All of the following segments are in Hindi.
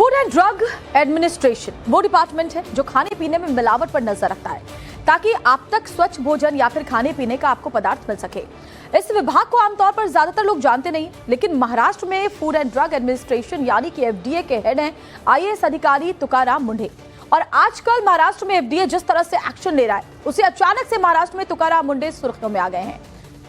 फूड एंड ड्रग एडमिनिस्ट्रेशन वो डिपार्टमेंट है जो खाने पीने में मिलावट पर नजर रखता है ताकि आप तक स्वच्छ भोजन या फिर खाने पीने का आपको पदार्थ मिल सके। इस विभाग को आमतौर पर ज्यादातर लोग जानते नहीं, लेकिन महाराष्ट्र में फूड एंड ड्रग एडमिनिस्ट्रेशन यानी कि एफडीए के हेड हैं आईएएस अधिकारी तुकाराम मुंढे। और आजकल महाराष्ट्र में एफडीए जिस तरह से एक्शन ले रहा है, उसे अचानक से महाराष्ट्र में तुकाराम मुंढे सुर्खियों में आ गए हैं।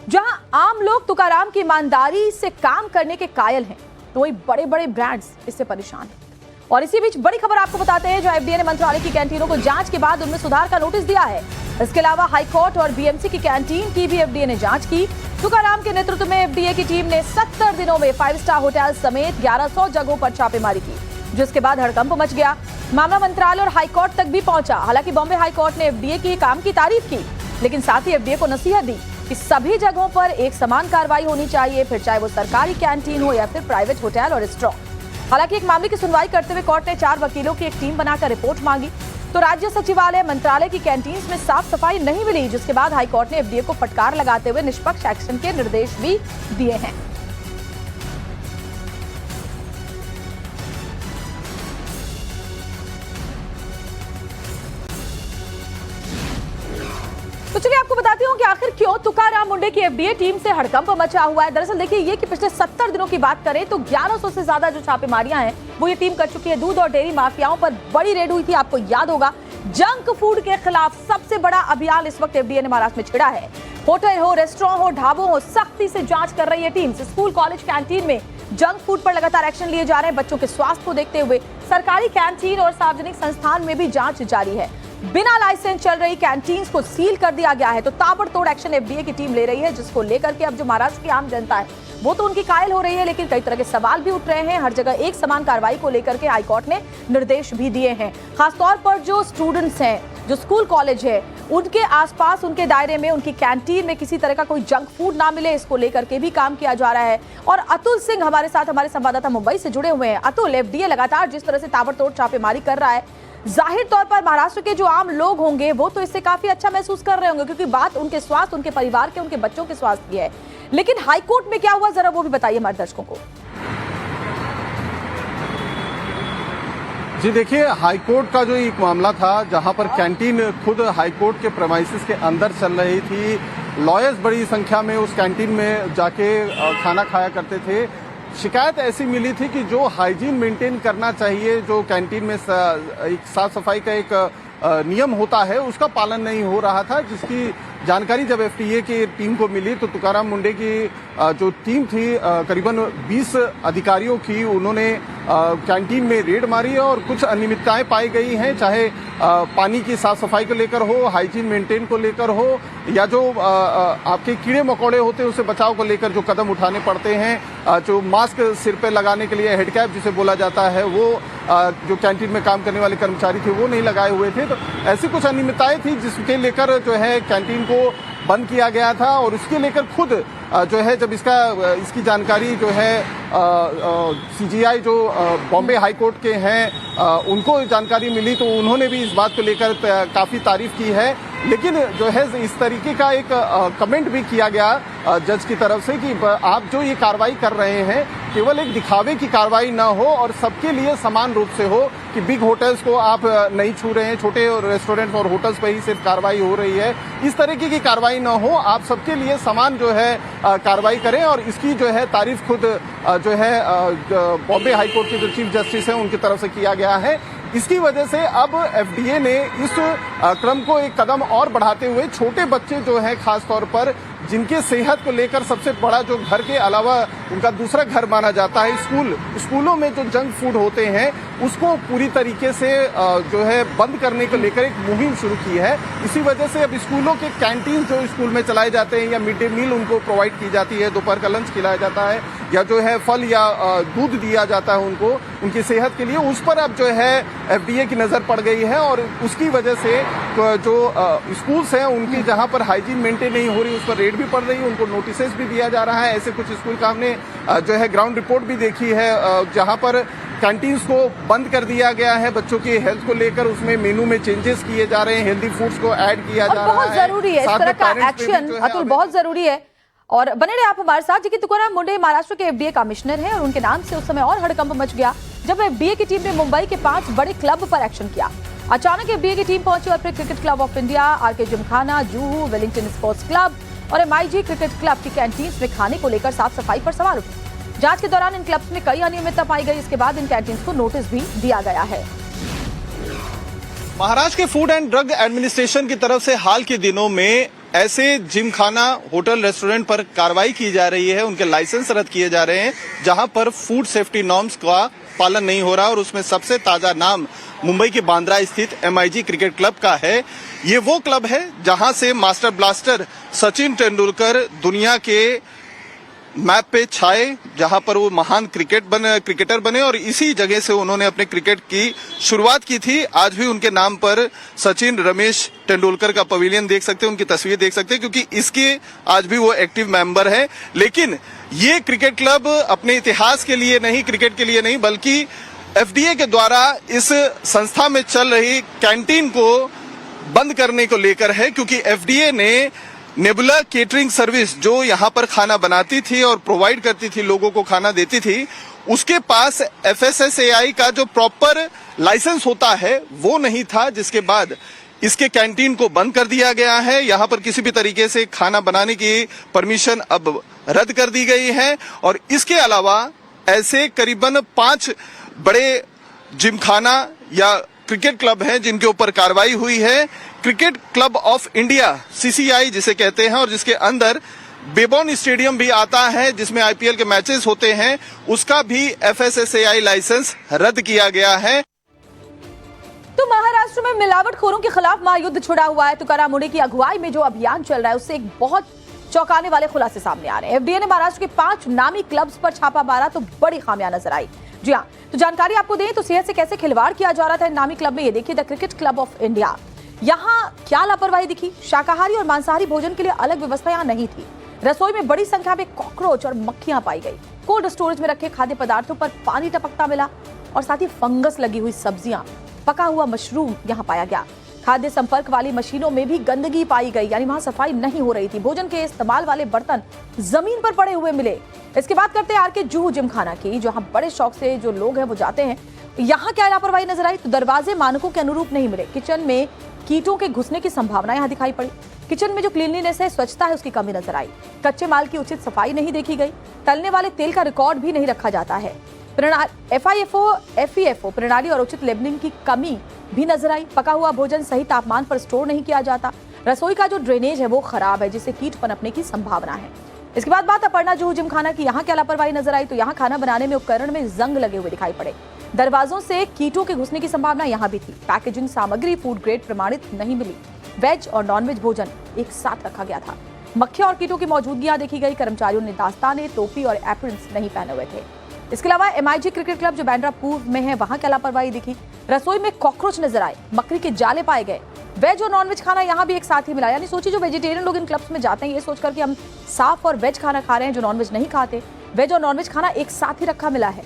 जहां आम लोग तुकाराम की ईमानदारी से काम करने के कायल हैं, तो वही बड़े बड़े ब्रांड्स इससे परेशान हैं। और इसी बीच बड़ी खबर आपको बताते हैं, जो एफडीए ने मंत्रालय की कैंटीनों को जांच के बाद उनमें सुधार का नोटिस दिया है। इसके अलावा हाईकोर्ट और बीएमसी की कैंटीन की भी एफडीए ने जांच की। तुकाराम के नेतृत्व में एफडीए की टीम ने 70 दिनों में 5 स्टार होटल समेत 1100 जगहों पर छापेमारी की, जिसके बाद हड़कंप मच गया। मामला मंत्रालय और हाईकोर्ट तक भी पहुंचा। हालांकि बॉम्बे हाईकोर्ट ने एफडीए के काम की तारीफ की, लेकिन साथ ही एफडीए को नसीहत दी कि सभी जगहों पर एक समान कार्रवाई होनी चाहिए, फिर चाहे वो सरकारी कैंटीन हो या फिर प्राइवेट होटल और रेस्टोरेंट। हालांकि एक मामले की सुनवाई करते हुए कोर्ट ने 4 वकीलों की एक टीम बनाकर रिपोर्ट मांगी, तो राज्य सचिवालय मंत्रालय की कैंटीन में साफ सफाई नहीं मिली, जिसके बाद हाईकोर्ट ने एफडीए को फटकार लगाते हुए निष्पक्ष एक्शन के निर्देश भी दिए हैं। तो चलिए आपको बताती हूँ कि आखिर क्यों तुकाराम मुंढे की एफडीए टीम से हड़कंप मचा हुआ है। दरअसल देखिए, ये कि पिछले 70 दिनों की बात करें तो 1100 से ज्यादा जो छापेमारियां हैं वो ये टीम कर चुकी है। दूध और डेयरी माफियाओं पर बड़ी रेड हुई थी, आपको याद होगा। जंक फूड के खिलाफ सबसे बड़ा अभियान इस वक्त एफडीए ने महाराष्ट्र में छेड़ा है। होटल हो, रेस्टोरेंट हो, ढाबों हो, सख्ती से जांच कर रही है टीम। स्कूल कॉलेज कैंटीन में जंक फूड पर लगातार एक्शन लिए जा रहे हैं। बच्चों के स्वास्थ्य को देखते हुए सरकारी कैंटीन और सार्वजनिक संस्थान में भी जांच जारी है। बिना लाइसेंस चल रही कैंटीन्स को सील कर दिया गया है। तो ताबड़तोड़ एक्शन एफडीए की टीम ले रही है, जिसको लेकर के अब जो महाराष्ट्र की आम जनता है वो तो उनकी कायल हो रही है, लेकिन कई तरह के सवाल भी उठ रहे हैं। हर जगह एक समान कार्रवाई को लेकर के हाईकोर्ट ने निर्देश भी दिए हैं। खासतौर पर जो स्टूडेंट्स हैं, जो स्कूल कॉलेज है, उनके आसपास, उनके दायरे में, उनकी कैंटीन में किसी तरह का कोई जंक फूड ना मिले, इसको लेकर के भी काम किया जा रहा है। और अतुल सिंह हमारे साथ, हमारे संवाददाता मुंबई से जुड़े हुए हैं। अतुल, एफडीए लगातार जिस तरह से ताबड़तोड़ छापेमारी कर रहा है, जाहिर तौर पर महाराष्ट्र के जो आम लोग होंगे वो तो इससे काफी अच्छा महसूस कर रहे होंगे, क्योंकि बात उनके स्वास्थ्य, उनके परिवार के, उनके बच्चों के स्वास्थ्य की है। लेकिन हाईकोर्ट में क्या हुआ, जरा वो भी बताइए हमारे दर्शकों को। जी देखिए, हाईकोर्ट का जो एक मामला था, जहां पर कैंटीन खुद हाईकोर्ट के प्रेमाइसिस के अंदर चल रही थी, लॉयर्स बड़ी संख्या में उस कैंटीन में जाके खाना खाया करते थे। शिकायत ऐसी मिली थी कि जो हाइजीन मेंटेन करना चाहिए, जो कैंटीन में एक साफ सफाई का एक नियम होता है, उसका पालन नहीं हो रहा था, जिसकी जानकारी जब एफडीए की टीम को मिली तो तुकाराम मुंढे की जो टीम थी, करीबन 20 अधिकारियों की, उन्होंने कैंटीन में रेड मारी और कुछ अनियमितताएं पाई गई हैं, चाहे पानी की साफ सफाई को लेकर हो, हाइजीन मेंटेन को लेकर हो, या जो आपके कीड़े मकोड़े होते हैं उसे बचाव को लेकर जो कदम उठाने पड़ते हैं, जो मास्क सिर पे लगाने के लिए हेड कैप जिसे बोला जाता है, वो जो कैंटीन में काम करने वाले कर्मचारी थे वो नहीं लगाए हुए थे। तो ऐसी कुछ अनियमितताएं थी जिसके लेकर जो है कैंटीन को बंद किया गया था। और इसके लेकर खुद जो है, जब इसकी जानकारी जो है सीजीआई जो बॉम्बे हाईकोर्ट के हैं, उनको जानकारी मिली, तो उन्होंने भी इस बात को लेकर काफी तारीफ की है। लेकिन जो है इस तरीके का एक कमेंट भी किया गया जज की तरफ से कि आप जो ये कार्रवाई कर रहे हैं केवल एक दिखावे की कार्रवाई ना हो और सबके लिए समान रूप से हो, कि बिग होटल्स को आप नहीं छू रहे हैं, छोटे रेस्टोरेंट्स और होटल्स पर ही सिर्फ कार्रवाई हो रही है, इस तरीके की कार्रवाई ना हो, आप सबके लिए समान जो है कार्रवाई करें। और इसकी जो है तारीफ खुद जो है बॉम्बे हाईकोर्ट के जो चीफ जस्टिस हैं उनकी तरफ से किया गया है। इसकी वजह से अब एफडीए ने इस क्रम को एक कदम और बढ़ाते हुए छोटे बच्चे जो हैं, खासतौर पर जिनके सेहत को लेकर सबसे बड़ा जो घर के अलावा उनका दूसरा घर माना जाता है, स्कूलों में जो जंक फूड होते हैं उसको पूरी तरीके से जो है बंद करने को लेकर एक मुहिम शुरू की है। इसी वजह से अब स्कूलों के कैंटीन जो स्कूल में चलाए जाते हैं, या मिड डे मील उनको प्रोवाइड की जाती है, दोपहर का लंच खिलाया जाता है, या जो है फल या दूध दिया जाता है उनको उनकी सेहत के लिए, उस पर अब जो है एफडीए की नजर पड़ गई है। और उसकी वजह से जो स्कूल्स हैं उनकी जहां पर हाइजीन मेंटेन नहीं हो रही, उस पर रेड भी पड़ रही है, उनको नोटिसेस भी दिया जा रहा है। ऐसे कुछ स्कूल का हमने जो है ग्राउंड रिपोर्ट भी देखी है, जहां पर कैंटीन्स को बंद कर दिया गया है बच्चों की हेल्थ को लेकर, उसमें मेनू में चेंजेस किए जा रहे हैं, हेल्दी फूड्स को ऐड किया जा रहा है। बहुत जरूरी है इस तरह का एक्शन, अतुल, बहुत जरूरी है। और बने रहे आप हमारे साथ। जी, तुकाराम मुंढे महाराष्ट्र के एफडीए कमिश्नर हैं और उनके नाम से उस समय और हड़कंप मच गया जब एफडीए की टीम ने मुंबई के 5 बड़े क्लब पर एक्शन किया। अचानक एफडीए की टीम पहुंची और फिर cricket club of India, RK Gymkhana, Juhu, Wellington sports club और एमआईजी क्रिकेट क्लब की कैंटीन में खाने को लेकर साफ सफाई पर सवाल उठे। जांच के दौरान इन क्लब्स में कई अनियमितता पाई गई। इसके बाद इन कैंटीन को नोटिस भी दिया गया है। महाराष्ट्र के फूड एंड ड्रग एडमिनिस्ट्रेशन की तरफ से हाल के दिनों में ऐसे जिमखाना, होटल, रेस्टोरेंट पर कार्रवाई की जा रही है, उनके लाइसेंस रद्द किए जा रहे हैं जहां पर फूड सेफ्टी नॉर्म्स का पालन नहीं हो रहा। और उसमें सबसे ताजा नाम मुंबई के बांद्रा स्थित एमआईजी क्रिकेट क्लब का है। ये वो क्लब है जहां से मास्टर ब्लास्टर सचिन तेंदुलकर दुनिया के मैप पे छाए, जहां पर वो महान क्रिकेटर बने और इसी जगह से उन्होंने अपने क्रिकेट की शुरुआत की थी। आज भी उनके नाम पर सचिन रमेश तेंदुलकर का पवेलियन देख सकते हैं, उनकी तस्वीर देख सकते हैं, क्योंकि इसके आज भी वो एक्टिव मेंबर है। लेकिन ये क्रिकेट क्लब अपने इतिहास के लिए नहीं, क्रिकेट के लिए नहीं, बल्कि एफडीए के द्वारा इस संस्था में चल रही कैंटीन को बंद करने को लेकर है। क्योंकि एफडीए ने नेबुला केटरिंग सर्विस जो यहाँ पर खाना बनाती थी और प्रोवाइड करती थी, लोगों को खाना देती थी, उसके पास एफएसएसएआई का जो प्रॉपर लाइसेंस होता है वो नहीं था, जिसके बाद इसके कैंटीन को बंद कर दिया गया है। यहाँ पर किसी भी तरीके से खाना बनाने की परमिशन अब रद्द कर दी गई है। और इसके अलावा ऐसे करीबन 5 बड़े जिमखाना या क्रिकेट क्लब हैं जिनके ऊपर कार्रवाई हुई है। Cricket club of India, CCI जिसे कहते हैं, और जिसके अंदर बेबॉन स्टेडियम भी आता है जिसमें आईपीएल के मैचेस होते हैं, उसका भी एफएसएसएआई लाइसेंस रद्द किया गया है। तो महाराष्ट्र में मिलावटखोरों के खिलाफ महायुद्ध छुड़ा हुआ है। तुकाराम मुंडे की अगुवाई में जो अभियान चल रहा है उससे एक बहुत चौंकाने वाले खुलासे सामने आ रहे हैं। एफडीए ने महाराष्ट्र के 5 नामी क्लब्स पर छापा मारा तो बड़ी खामियां नजर आई। जी हाँ, तो जानकारी आपको दें तो सेहत से कैसे खिलवाड़ किया जा रहा था इन नामी क्लब में, ये देखिए the cricket club of India. यहाँ क्या लापरवाही दिखी। शाकाहारी और मांसाहारी भोजन के लिए अलग व्यवस्था यहाँ नहीं थी। रसोई में बड़ी संख्या में कॉकरोच और मक्खियां पाई गई। कोल्ड स्टोरेज में रखे खाद्य पदार्थों पर पानी टपकता मिला और साथ ही फंगस लगी हुई सब्जियां, पका हुआ मशरूम यहाँ पाया गया। खाद्य संपर्क वाली मशीनों में भी गंदगी पाई गई, यानी वहां सफाई नहीं हो रही थी। भोजन के इस्तेमाल वाले बर्तन जमीन पर पड़े हुए मिले। इसके बाद करते हैं आरके जुहू जिमखाना की, जहां बड़े शौक से जो लोग हैं वो जाते हैं। यहाँ क्या लापरवाही नजर आई, तो दरवाजे मानकों के अनुरूप नहीं मिले। किचन में कीटों के घुसने की संभावना यहाँ दिखाई पड़ी। किचन में जो क्लीनलीनेस है, स्वच्छता है, उसकी कमी नजर आई। कच्चे माल की उचित सफाई नहीं देखी गई। तलने वाले तेल का रिकॉर्ड भी नहीं रखा जाता है। FIFO प्रणाली और उचित लेबलिंग की कमी भी नजर आई। पका हुआ भोजन सही तापमान पर स्टोर नहीं किया जाता। रसोई का जो ड्रेनेज है वो खराब है, जिससे कीट पनपने की संभावना है। इसके बाद बात अपर्णा जुहू जिमखाना की। यहाँ क्या लापरवाही नजर आई, तो यहाँ खाना बनाने में उपकरण में जंग लगे हुए दिखाई पड़े। दरवाजों से कीटों के घुसने की संभावना यहाँ भी थी। पैकेजिंग सामग्री फूड ग्रेड प्रमाणित नहीं मिली। वेज और नॉनवेज भोजन एक साथ रखा गया था। मक्खियां और कीटों की मौजूदगी देखी गई। कर्मचारियों ने दास्ताने, टोपी और एप्रन्स नहीं पहने हुए थे। इसके अलावा एमआईजी क्रिकेट क्लब जो बांद्रा पूर्व में है, वहां क्या लापरवाही दिखी। रसोई में कॉकरोच नजर आए, मकड़ी के जाले पाए गए। वेज और नॉनवेज खाना यहाँ भी एक साथ ही मिला। यानी सोचिए, जो वेजिटेरियन लोग इन क्लब्स में जाते हैं ये सोचकर कि हम साफ और वेज खाना खा रहे हैं, जो नॉनवेज नहीं खाते, वेज और नॉनवेज खाना एक साथ ही रखा मिला है।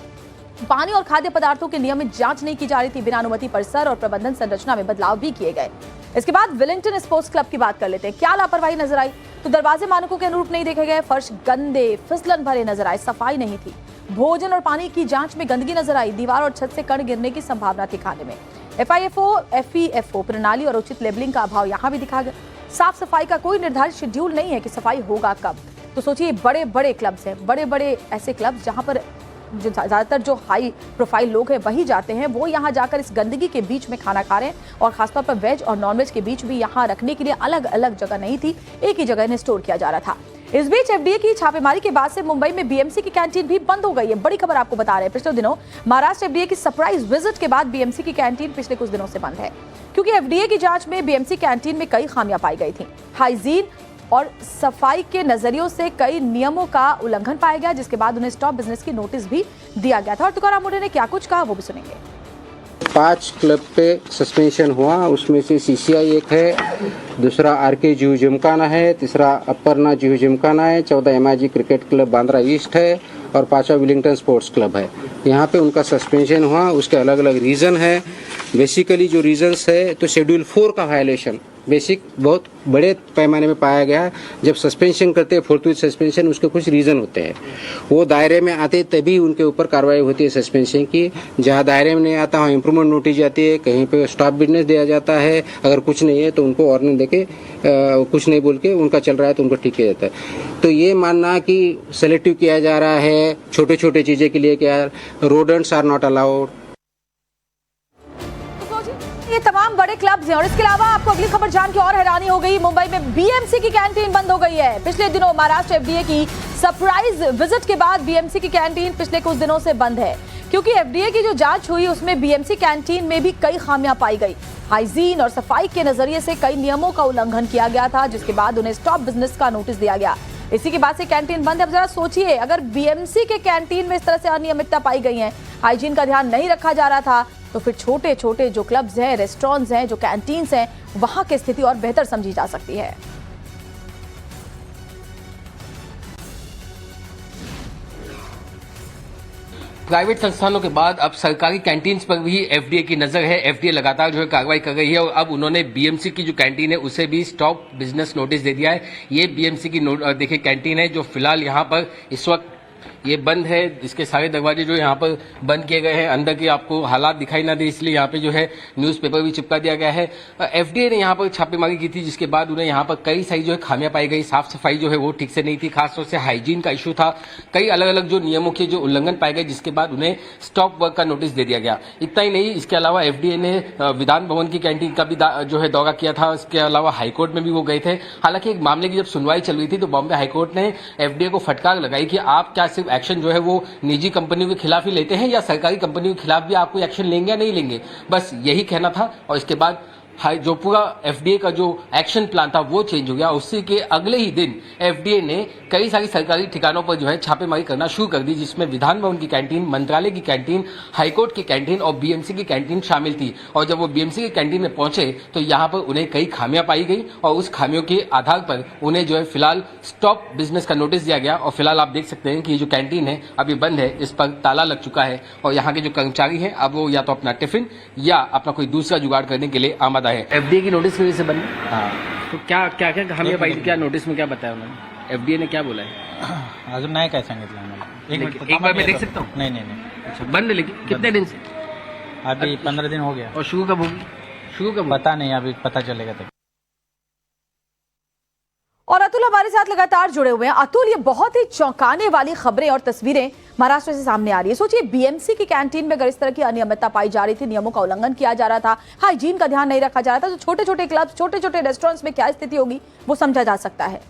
पानी और खाद्य पदार्थों की नियमित जांच नहीं की जा रही थी। बिना अनुमति परिसर और प्रबंधन संरचना में बदलाव भी किए गए। इसके बाद वेलिंगटन स्पोर्ट्स क्लब की बात कर लेते हैं। क्या लापरवाही नजर आई, तो दरवाजे मानकों के अनुरूप नहीं देखे गए। फर्श गंदे, फिसलन भरे नजर आए। सफाई नहीं थी। भोजन और पानी की जांच में गंदगी नजर आई। दीवार और छत से कण गिरने की संभावना थी खाने में। FIFO प्रणाली और उचित लेबलिंग का अभाव यहाँ भी दिखा गया। साफ सफाई का कोई निर्धारित शेड्यूल नहीं है कि सफाई होगा कब। तो सोचिए, बड़े बड़े क्लब्स हैं, बड़े बड़े ऐसे क्लब्स जहाँ पर जो ज्यादातर जो हाई प्रोफाइल लोग हैं वही जाते हैं, वो यहाँ जाकर इस गंदगी के बीच में खाना खा रहे हैं। और खासतौर पर वेज और नॉनवेज के बीच भी यहाँ रखने के लिए अलग अलग जगह नहीं थी, एक ही जगह इन्हें स्टोर किया जा रहा था। इस बीच एफडीए की छापेमारी के बाद से मुंबई में बीएमसी की कैंटीन भी बंद हो गई है। बड़ी खबर आपको बता रहे हैं, पिछले दिनों महाराष्ट्र एफडीए की सरप्राइज विजिट के बाद बीएमसी की कैंटीन पिछले कुछ दिनों से बंद है, क्योंकि एफडीए की जांच में बीएमसी कैंटीन में कई खामियां पाई गई थी। हाइजीन और सफाई के नजरियों से कई नियमों का उल्लंघन पाया गया, जिसके बाद उन्हें स्टॉप बिजनेस की नोटिस भी दिया गया था। और तुकाराम मुंडे ने क्या कुछ कहा वो भी सुनेंगे। 5 क्लब पे सस्पेंशन हुआ, उसमें से सीसीआई एक है, दूसरा आरके जुहू जिमखाना है, तीसरा अपर्णा जुहू जिमखाना है, 14 MIG cricket club Bandra east है और 5वां वेलिंगटन स्पोर्ट्स क्लब है। यहाँ पे उनका सस्पेंशन हुआ। उसके अलग अलग रीज़न है। बेसिकली जो रीजंस है तो शेड्यूल 4 का वायलेशन बेसिक बहुत बड़े पैमाने में पाया गया। जब सस्पेंशन करते हैं फोर्थ सस्पेंशन, उसके कुछ रीज़न होते हैं, वो दायरे में आते तभी उनके ऊपर कार्रवाई होती है सस्पेंशन की। जहाँ दायरे में नहीं आता वहाँ इम्प्रूवमेंट नोटिस जाती है, कहीं पे स्टॉप बिजनेस दिया जाता है। अगर कुछ नहीं है तो उनको वार्निंग देके कुछ नहीं बोल के उनका चल रहा है तो उनको ठीक किया जाता है। तो ये मानना कि सेलेक्टिव किया जा रहा है छोटे छोटे चीज़ें के लिए, क्या रोडेंट्स आर नॉट अलाउड। ये तमाम बड़े क्लब्स हैं और इसके अलावा आपको अगली खबर जान के और हैरानी हो गई। मुंबई में बीएमसी की कैंटीन बंद हो गई है। पिछले दिनों महाराष्ट्र एफडीए की सरप्राइज विजिट के बाद बीएमसी की कैंटीन पिछले कुछ दिनों से बंद है, क्योंकि एफडीए की जो जांच हुई उसमें बीएमसी कैंटीन में भी कई खामियां पाई गई। हाइजीन और सफाई के नजरिए से कई नियमों का उल्लंघन किया गया था, जिसके बाद उन्हें स्टॉप बिजनेस का नोटिस दिया गया। इसी के बाद से कैंटीन बंद है। अब जरा सोचिए, अगर बीएमसी के कैंटीन में इस तरह से अनियमितता पाई गई है, हाइजीन का ध्यान नहीं रखा जा रहा था, तो फिर छोटे छोटे जो क्लब्स हैं, रेस्टोरेंट्स हैं, जो कैंटीन्स हैं, वहां की स्थिति और बेहतर समझी जा सकती है। प्राइवेट संस्थानों के बाद अब सरकारी कैंटीन्स पर भी एफडीए की नजर है। एफडीए लगातार जो है कार्रवाई कर रही है और अब उन्होंने बीएमसी की जो कैंटीन है उसे भी स्टॉप बिजनेस नोटिस दे दिया है। ये बीएमसी की देखिए कैंटीन है जो फिलहाल यहाँ पर इस वक्त ये बंद है। इसके सारे दरवाजे जो यहाँ पर बंद किए गए हैं, अंदर के आपको हालात दिखाई ना दे इसलिए यहाँ पे जो है न्यूज़पेपर भी चिपका दिया गया है। एफडीए ने यहाँ पर छापेमारी की थी, जिसके बाद उन्हें यहाँ पर कई सारी जो है खामियां पाई गई। साफ सफाई जो है वो ठीक से नहीं थी, खासतौर से हाइजीन का इशू था। कई अलग अलग जो नियमों के जो उल्लंघन पाए गए, जिसके बाद उन्हें स्टॉप वर्क का नोटिस दे दिया गया। इतना ही नहीं, इसके अलावा एफडीए ने विधान भवन की कैंटीन का भी जो है दौरा किया था। इसके अलावा हाईकोर्ट में भी वो गए थे। हालांकि एक मामले की जब सुनवाई चल रही थी तो बॉम्बे हाईकोर्ट ने एफडीए को फटकार लगाई कि आप क्या सिर्फ एक्शन जो है वो निजी कंपनियों के खिलाफ ही लेते हैं या सरकारी कंपनियों के खिलाफ भी आप कोई एक्शन लेंगे या नहीं लेंगे, बस यही कहना था। और इसके बाद जो पूरा एफडीए का जो एक्शन प्लान था वो चेंज हो गया। उसी के अगले ही दिन एफडीए ने कई सारी सरकारी ठिकानों पर जो है छापेमारी करना शुरू कर दी, जिसमें विधान भवन की कैंटीन, मंत्रालय की कैंटीन, हाईकोर्ट की कैंटीन और बीएमसी की कैंटीन शामिल थी। और जब वो बीएमसी की कैंटीन में पहुंचे तो यहाँ पर उन्हें कई खामियां पाई गई और उस खामियों के आधार पर उन्हें जो है फिलहाल स्टॉप बिजनेस का नोटिस दिया गया। और फिलहाल आप देख सकते हैं कि ये जो कैंटीन है अभी बंद है, इस पर ताला लग चुका है और यहाँ के जो कर्मचारी हैं अब वो या तो अपना टिफिन या अपना कोई दूसरा जुगाड़ करने के लिए आमादा है। एफडीए की नोटिस की वजह से बंद। हाँ, तो क्या क्या क्या खामियां पाई, क्या नोटिस में क्या बताया उन्होंने, एफडीए ने क्या बोला है? अजून नाही काय सांगितलं आम्हाला। एक बार मैं देख सकता हूँ? नहीं नहीं नहीं, अच्छा बंद है, लेकिन कितने दिन से? अभी 15 दिन हो गया। और शुरू कब होगी? शुरू कब? पता नहीं, अभी पता चलेगा तब। और अतुल हमारे साथ लगातार जुड़े हुए हैं। अतुल, ये बहुत ही चौंकाने वाली खबरें और तस्वीरें महाराष्ट्र से सामने आ रही है। सोचिए, बीएमसी की कैंटीन में अगर इस तरह की अनियमितता पाई जा रही थी, नियमों का उल्लंघन किया जा रहा था, हाइजीन का ध्यान नहीं रखा जा रहा था, तो छोटे छोटे क्लब, छोटे छोटे रेस्टोरेंट्स में क्या स्थिति होगी वो समझा जा सकता है।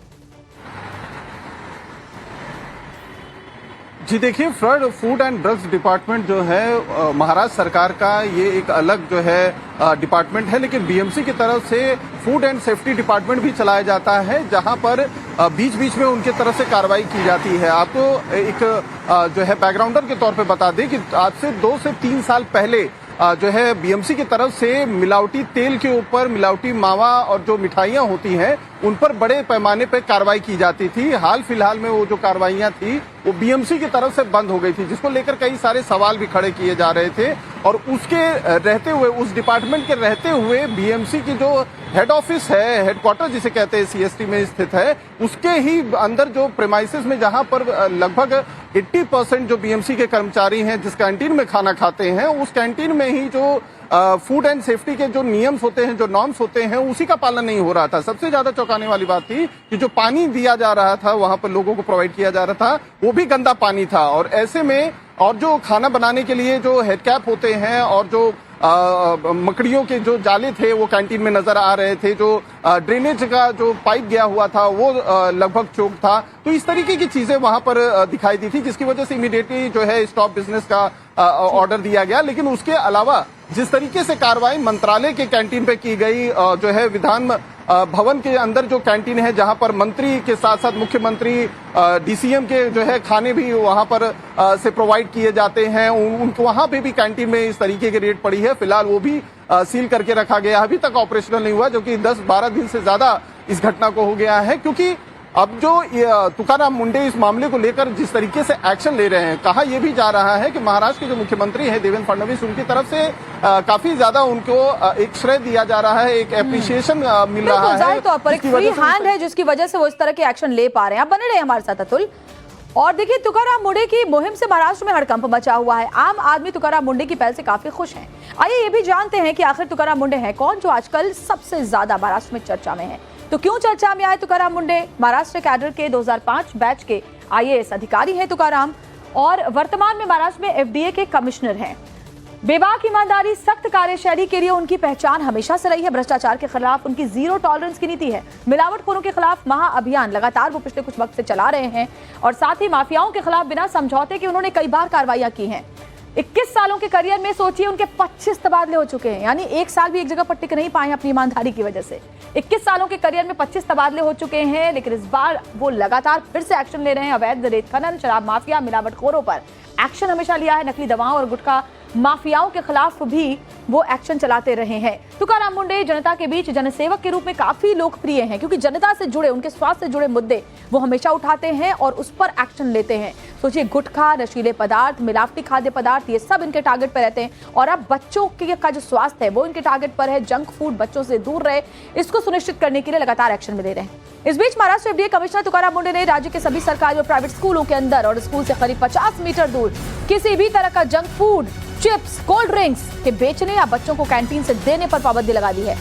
जी देखिए, flood food and drugs department जो है महाराष्ट्र सरकार का ये एक अलग जो है डिपार्टमेंट है, लेकिन बीएमसी की तरफ से फूड एंड सेफ्टी डिपार्टमेंट भी चलाया जाता है, जहां पर बीच बीच में उनके तरफ से कार्रवाई की जाती है। आपको एक जो है बैकग्राउंडर के तौर पे बता दें कि आज से 2 से 3 साल पहले जो है बीएमसी की तरफ से मिलावटी तेल के ऊपर मिलावटी मावा और जो मिठाइयां होती हैं उन पर बड़े पैमाने पर कार्रवाई की जाती थी। हाल फिलहाल में वो जो कार्रवाइयां थी वो बीएमसी की तरफ से बंद हो गई थी, जिसको लेकर कई सारे सवाल भी खड़े किए जा रहे थे। और उसके रहते हुए, उस डिपार्टमेंट के रहते हुए बीएमसी की जो हेड ऑफिस है, हेडक्वार्टर जिसे कहते हैं, सीएसटी में स्थित है, उसके ही अंदर जो प्रेमाइसेस में जहां पर लगभग 80% जो बीएमसी के कर्मचारी हैं जिस कैंटीन में खाना खाते हैं, उस कैंटीन में ही जो फूड एंड सेफ्टी के जो नियम्स होते हैं, जो नॉर्म्स होते हैं, उसी का पालन नहीं हो रहा था। सबसे ज्यादा चौंकाने वाली बात थी कि जो पानी दिया जा रहा था, वहां पर लोगों को प्रोवाइड किया जा रहा था, वो भी गंदा पानी था। और ऐसे में और जो खाना बनाने के लिए जो हेडकैप होते हैं और जो मकड़ियों के जो जाले थे वो कैंटीन में नजर आ रहे थे, जो ड्रेनेज का जो पाइप गया हुआ था वो लगभग चोक था। तो इस तरीके की चीजें वहां पर दिखाई दी थी, जिसकी वजह से इमीडिएटली जो है स्टॉप बिजनेस का ऑर्डर दिया गया। लेकिन उसके अलावा जिस तरीके से कार्रवाई मंत्रालय के कैंटीन पे की गई, जो है विधान भवन के अंदर जो कैंटीन है, जहां पर मंत्री के साथ साथ मुख्यमंत्री, डीसीएम के जो है खाने भी वहां पर से प्रोवाइड किए जाते हैं, उनको वहां पे भी कैंटीन में इस तरीके की रेड पड़ी है। फिलहाल वो भी सील करके रखा गया, अभी तक ऑपरेशनल नहीं हुआ, जो कि 10-12 दिन से ज्यादा इस घटना को हो गया है। क्योंकि अब जो तुकाराम मुंडे इस मामले को लेकर जिस तरीके से एक्शन ले रहे हैं, कहा यह भी जा रहा है कि महाराष्ट्र के जो मुख्यमंत्री हैं देवेंद्र फडणवीस, उनकी तरफ से काफी ज्यादा उनको एक श्रेय दिया जा रहा है, एक एप्रिसिएशन मिल रहा है। जाहिर तौर पर एक फ्री हैंड है जिसकी वजह से वो इस तरह के एक्शन ले पा रहे हैं। आप बने रहे हमारे साथ अतुल। और देखिए, तुकाराम मुंडे की मुहिम से महाराष्ट्र में हड़कंप मचा हुआ है। आम आदमी तुकाराम मुंडे की पहल से काफी खुश हैं। आइए ये भी जानते हैं कि आखिर तुकाराम मुंडे हैं कौन, जो आजकल सबसे ज्यादा महाराष्ट्र में चर्चा में है। तो क्यों चर्चा में आए तुकाराम मुंडे? महाराष्ट्र कैडर के 2005 बैच के IAS अधिकारी हैं तुकाराम, और वर्तमान में महाराष्ट्र में FDA के कमिश्नर हैं। बेबाक ईमानदारी, सख्त कार्यशैली के लिए उनकी पहचान हमेशा से रही है। भ्रष्टाचार के खिलाफ उनकी जीरो टॉलरेंस की नीति है। मिलावटखोरों के खिलाफ महाअभियान लगातार वो पिछले कुछ वक्त से चला रहे हैं, और साथ ही माफियाओं के खिलाफ बिना समझौते के उन्होंने कई बार कार्रवाइयां की हैं। 21 सालों के करियर में सोचिए उनके 25 तबादले हो चुके हैं, यानी एक साल भी एक जगह पर टिक नहीं पाए अपनी ईमानदारी की वजह से। 21 सालों के करियर में 25 तबादले हो चुके हैं, लेकिन इस बार वो लगातार फिर से एक्शन ले रहे हैं। अवैध रेत खनन, शराब माफिया, मिलावटखोरों पर एक्शन हमेशा लिया है। नकली दवाओं और गुटखा माफियाओं के खिलाफ भी वो एक्शन चलाते रहे हैं। तुकाराम मुंडे जनता के बीच जनसेवक के रूप में काफी लोकप्रिय हैं, क्योंकि जनता से जुड़े, उनके स्वास्थ्य से जुड़े मुद्दे वो हमेशा उठाते हैं और उस पर एक्शन लेते हैं। सोचिए, गुटखा, नशीले पदार्थ, मिलावटी खाद्य पदार्थ, ये सब इनके टारगेट पर रहते हैं। और अब बच्चों का जो स्वास्थ्य है वो इनके टारगेट पर है। जंक फूड बच्चों से दूर रहे, इसको सुनिश्चित करने के लिए लगातार एक्शन में ले रहे हैं। इस बीच महाराष्ट्र FDA कमिश्नर तुकाराम मुंडे ने राज्य के सभी सरकारी और प्राइवेट स्कूलों के अंदर और स्कूल से करीब 50 मीटर दूर किसी भी तरह का junk food, chips, cold drinks के बेचने या बच्चों को कैंटीन से देने पर पाबंदी लगा दी है,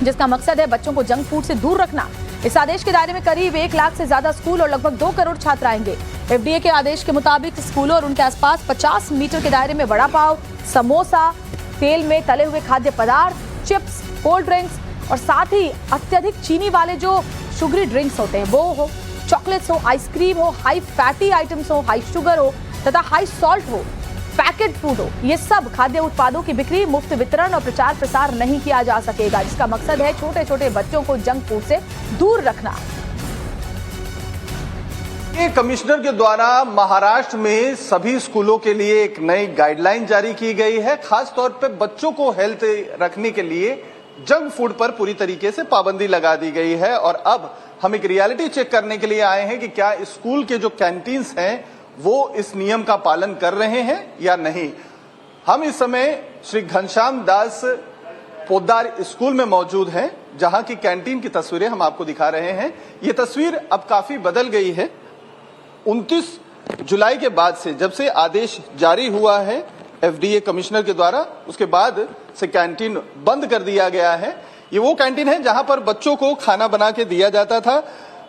जिसका मकसद है बच्चों को जंक फूड से दूर रखना। इस आदेश के दायरे में करीब 1 लाख से ज्यादा स्कूल और लगभग 2 करोड़ छात्र आएंगे। FDA के आदेश के मुताबिक स्कूलों और उनके आसपास 50 मीटर के दायरे में वड़ा पाव, समोसा, तेल में तले हुए खाद्य पदार्थ, चिप्स, कोल्ड ड्रिंक्स और साथ ही अत्यधिक चीनी वाले जो शुगरी ड्रिंक्स होते हैं वो हो, चॉकलेट्स हो, आइसक्रीम हो, हाई फैटी आइटम्स हो, हाई शुगर हो तथा हाई सॉल्ट हो, पैकेट फूड हो, ये सब खाद्य उत्पादों की बिक्री, मुफ्त वितरण और प्रचार प्रसार नहीं किया जा सकेगा, जिसका मकसद है छोटे छोटे बच्चों को जंक फूड से दूर रखना। कमिश्नर के द्वारा महाराष्ट्र में सभी स्कूलों के लिए एक नई गाइडलाइन जारी की गई है। खास तौर पे बच्चों को हेल्थ रखने के लिए जंक फूड पर पूरी तरीके से पाबंदी लगा दी गई है। और अब हम एक रियलिटी चेक करने के लिए आए हैं कि क्या स्कूल के जो कैंटीन्स हैं वो इस नियम का पालन कर रहे हैं या नहीं। हम इस समय श्री घनश्याम दास पोद्दार स्कूल में मौजूद हैं, जहां की कैंटीन की तस्वीरें हम आपको दिखा रहे हैं। ये तस्वीर अब काफी बदल गई है। 29 जुलाई के बाद से, जब से आदेश जारी हुआ है FDA कमिश्नर के द्वारा, उसके बाद से कैंटीन बंद कर दिया गया है। ये वो कैंटीन है जहां पर बच्चों को खाना बना के दिया जाता था,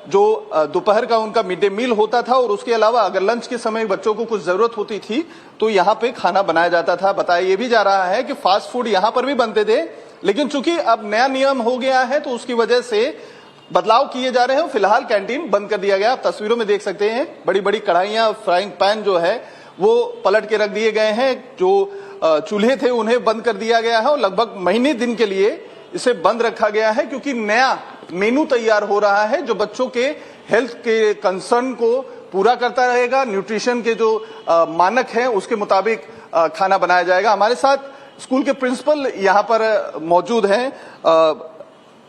जो दोपहर का उनका मिड डे मील होता था, और उसके अलावा अगर लंच के समय बच्चों को कुछ जरूरत होती थी तो यहाँ पे खाना बनाया जाता था। बताया ये भी जा रहा है कि फास्ट फूड यहाँ पर भी बनते थे, लेकिन चूंकि अब नया नियम हो गया है तो उसकी वजह से बदलाव किए जा रहे हैं। फिलहाल कैंटीन बंद कर दिया गया। आप तस्वीरों में देख सकते हैं बड़ी बड़ी कढ़ाइयां, फ्राइंग पैन जो है वो पलट के रख दिए गए हैं। जो चूल्हे थे उन्हें बंद कर दिया गया है और लगभग महीने दिन के लिए इसे बंद रखा गया है, क्योंकि नया मेनू तैयार हो रहा है जो बच्चों के हेल्थ के कंसर्न को पूरा करता रहेगा। न्यूट्रिशन के जो मानक हैं उसके मुताबिक खाना बनाया जाएगा। हमारे साथ स्कूल के प्रिंसिपल यहाँ पर मौजूद हैं,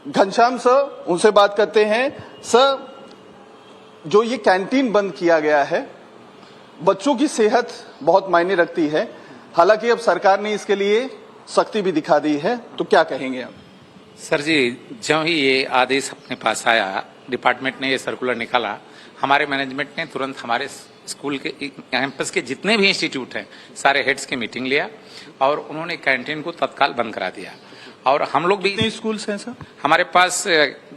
घनश्याम सर, उनसे बात करते हैं। सर, जो ये कैंटीन बंद किया गया है, बच्चों की सेहत बहुत मायने रखती है, हालांकि अब सरकार ने इसके लिए सख्ती भी दिखा दी है, तो क्या कहेंगे आप? सर जी, जो ही ये आदेश अपने पास आया, डिपार्टमेंट ने ये सर्कुलर निकाला, हमारे मैनेजमेंट ने तुरंत हमारे स्कूल के कैंपस के जितने भी इंस्टीट्यूट हैं सारे हेड्स की मीटिंग लिया और उन्होंने कैंटीन को तत्काल बंद करा दिया। और हम लोग भी, कितने स्कूल्स हैं सर? हमारे पास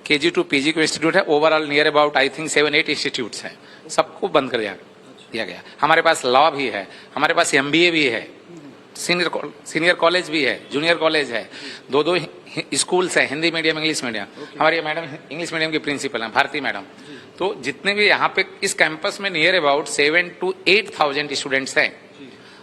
KG to PG को इंस्टीट्यूट है, overall near about I think 7-8 institutes हैं, सबको बंद कर दिया गया। हमारे पास लॉ भी है, हमारे पास MBA भी है, सीनियर कॉलेज भी है, जूनियर कॉलेज है, दो स्कूल्स हैं, हिंदी मीडियम, इंग्लिश मीडियम। हमारी मैडम इंग्लिश मीडियम की प्रिंसिपल हैं, भारती मैडम। तो जितने भी यहाँ पे इस कैंपस में नियर अबाउट 7,000 to 8,000 स्टूडेंट्स हैं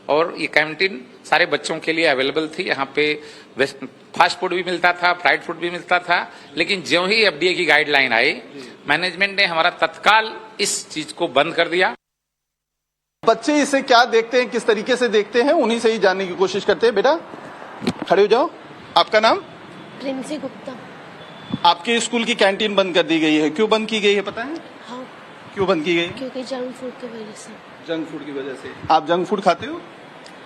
और ये कैंटीन सारे बच्चों के लिए अवेलेबल थी। यहाँ पे फास्ट फूड भी मिलता था, फ्राइड फूड भी मिलता था, लेकिन जो ही FDA की गाइडलाइन आई, मैनेजमेंट ने हमारा तत्काल इस चीज को बंद कर दिया। बच्चे इसे क्या देखते हैं, किस तरीके से देखते हैं, उन्हीं से ही जानने की कोशिश करते हैं। बेटा खड़े हो जाओ। आपका नाम? प्रिंसी गुप्ता। आपके स्कूल की कैंटीन बंद कर दी गई है, क्यों बंद की गई है पता है? हाँ, क्यों बंद की गई? क्योंकि जंक फूड की वजह से। जंक फूड की वजह से। आप जंक फूड खाते हो?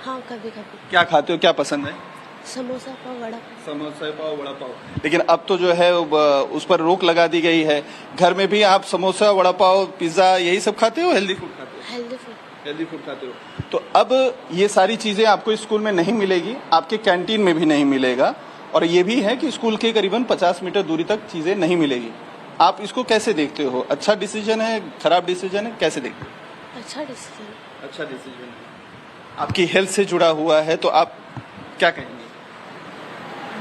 हाँ, कभी कभी। क्या खाते हो, क्या पसंद है? समोसा पाव, वड़ा पाव। समोसा पाव, वड़ा पाव। लेकिन अब तो जो है उस पर रोक लगा दी गई है। घर में भी आप समोसा, वड़ा पाव, पिज्जा यही सब खाते हो? हेल्दी फूड खाते हो? Healthy food. हेल्दी फूड खाते हो। तो अब ये सारी चीजें आपको स्कूल में नहीं मिलेगी, आपके कैंटीन में भी नहीं मिलेगा, और ये भी है कि स्कूल के करीबन 50 मीटर दूरी तक चीजें नहीं मिलेगी। आप इसको कैसे देखते हो? अच्छा डिसीजन है, खराब डिसीजन है, कैसे देखते हो? अच्छा डिसीजन। अच्छा डिसीजन है। आपकी हेल्थ से जुड़ा हुआ है, तो आप क्या कहेंगे?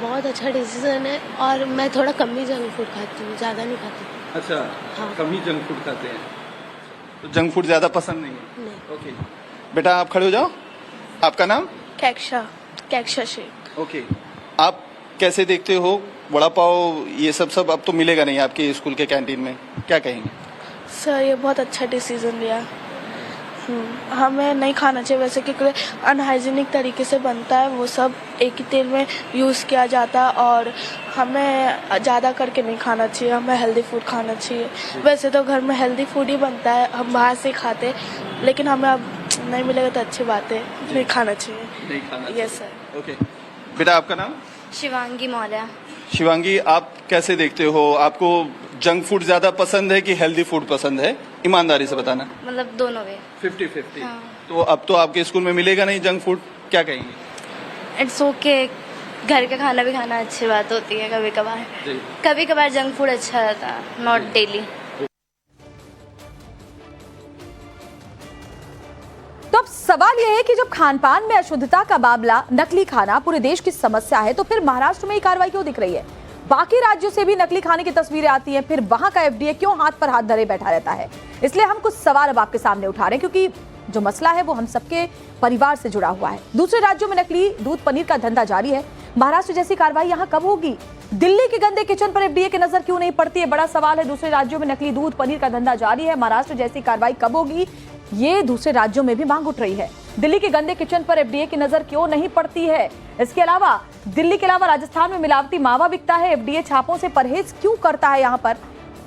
बहुत अच्छा डिसीजन है, और मैं थोड़ा कम ही जंक फूड खाती हूँ, ज़्यादा नहीं खाती। अच्छा, हाँ। कम ही जंक फूड खाते हैं, तो जंक फूड ज्यादा पसंद नहीं है? नहीं। ओके बेटा, आप खड़े हो जाओ। आपका नाम? कैक्शा शेख। ओके, आप कैसे देखते हो वड़ा पाव ये सब अब तो मिलेगा नहीं आपके स्कूल के कैंटीन में, क्या कहेंगे? सर ये बहुत अच्छा डिसीजन लिया। हमें नहीं खाना चाहिए वैसे, क्योंकि अनहाइजीनिक तरीके से बनता है, वो सब एक ही तेल में यूज़ किया जाता है, और हमें ज़्यादा करके नहीं खाना चाहिए, हमें हेल्दी फूड खाना चाहिए। वैसे तो घर में हेल्दी फूड ही बनता है, हम बाहर से खाते, लेकिन हमें अब नहीं मिलेगा तो अच्छी बात है, नहीं खाना चाहिए। नहीं खाना? Yes sir. ओके बेटा, आपका नाम? शिवांगी मौर्य। शिवांगी, आप कैसे देखते हो? आपको जंक फूड ज्यादा पसंद है कि हेल्दी फूड पसंद है? ईमानदारी से बताना। मतलब दोनों वे। 50-50। हाँ। तो अब तो आपके स्कूल में मिलेगा नहीं जंक फूड, क्या कहेंगे? इट्स ओके, घर का खाना भी खाना अच्छी बात होती है कभी कभार। कभी कभार जंक फूड अच्छा रहता है, नॉट डेली। तो अब सवाल यह है कि जब खान पान में अशुद्धता का मामला, नकली खाना पूरे देश की समस्या है, तो फिर महाराष्ट्र में ये कार्रवाई क्यों दिख रही है? बाकी राज्यों से भी नकली खाने की तस्वीरें आती हैं, फिर वहां का एफडीए क्यों हाथ पर हाथ धरे बैठा रहता है? इसलिए हम कुछ सवाल अब आपके सामने उठा रहे हैं, क्योंकि जो मसला है वो हम सबके परिवार से जुड़ा हुआ है। दूसरे राज्यों में नकली दूध पनीर का धंधा जारी है, महाराष्ट्र जैसी कार्रवाई यहाँ कब होगी? दिल्ली के गंदे किचन पर एफडीए की नजर क्यों नहीं पड़ती है? बड़ा सवाल है। दूसरे राज्यों में नकली दूध पनीर का धंधा जारी है, महाराष्ट्र जैसी कार्रवाई कब होगी? ये दूसरे राज्यों में भी मांग उठ रही है। दिल्ली के गंदे किचन पर एफडीए की नजर क्यों नहीं पड़ती है? इसके अलावा दिल्ली के अलावा राजस्थान में मिलावटी मावा बिकता है, एफडीए छापों से परहेज क्यों करता है यहाँ पर?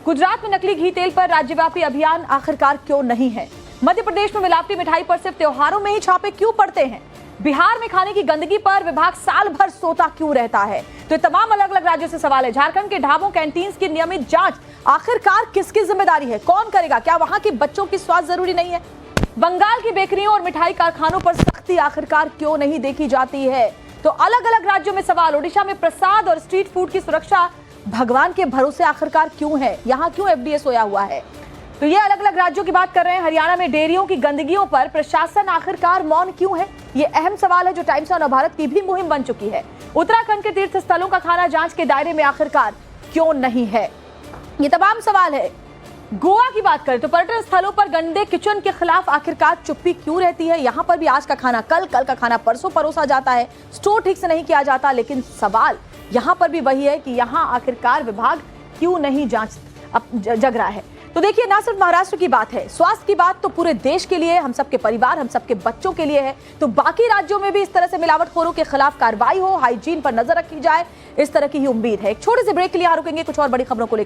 गुजरात में नकली घी तेल पर राज्यव्यापी अभियान आखिरकार क्यों नहीं है? मध्य प्रदेश में मिलावटी मिठाई पर सिर्फ त्योहारों में ही छापे क्यों पड़ते हैं? बिहार में खाने की गंदगी पर विभाग साल भर सोता क्यों रहता है? तो ये तमाम अलग अलग राज्यों से सवाल है। झारखंड के ढाबों, कैंटीन्स की नियमित जांच आखिरकार किसकी जिम्मेदारी है? कौन करेगा? क्या वहां के बच्चों की स्वास्थ्य जरूरी नहीं है? बंगाल की बेकरियों और मिठाई कारखानों पर सख्ती आखिरकार क्यों नहीं देखी जाती है? तो अलग अलग राज्यों में सवाल। ओडिशा में प्रसाद और स्ट्रीट फूड की सुरक्षा भगवान के भरोसे आखिरकार क्यों है? यहाँ क्यों एफडीए सोया हुआ है? तो ये अलग अलग राज्यों की बात कर रहे हैं। हरियाणा में डेयरियों की गंदगियों पर प्रशासन आखिरकार मौन क्यों है? ये अहम सवाल है जो टाइम्स ऑफ नवभारत की भी मुहिम बन चुकी है। उत्तराखंड के तीर्थ स्थलों का खाना जांच के दायरे में आखिरकार क्यों नहीं है? ये तमाम सवाल है। गोवा की बात करें तो पर्यटन स्थलों पर गंदे किचन के खिलाफ आखिरकार चुप्पी क्यों रहती है? यहाँ पर भी आज का खाना कल, कल का खाना परसों परोसा जाता है, स्टोर ठीक से नहीं किया जाता। लेकिन सवाल यहाँ पर भी वही है कि यहाँ आखिरकार विभाग क्यों नहीं जांच जग रहा है? तो देखिए, ना सिर्फ महाराष्ट्र की बात है, स्वास्थ्य की बात तो पूरे देश के लिए, हम सबके परिवार, हम सबके बच्चों के लिए है। तो बाकी राज्यों में भी इस तरह से मिलावटखोरों के खिलाफ कार्रवाई हो, हाइजीन पर नजर रखी जाए, इस तरह की ही उम्मीद है। एक छोटे से ब्रेक के लिए यहाँ रुकेंगे, कुछ और बड़ी खबरों को लेकर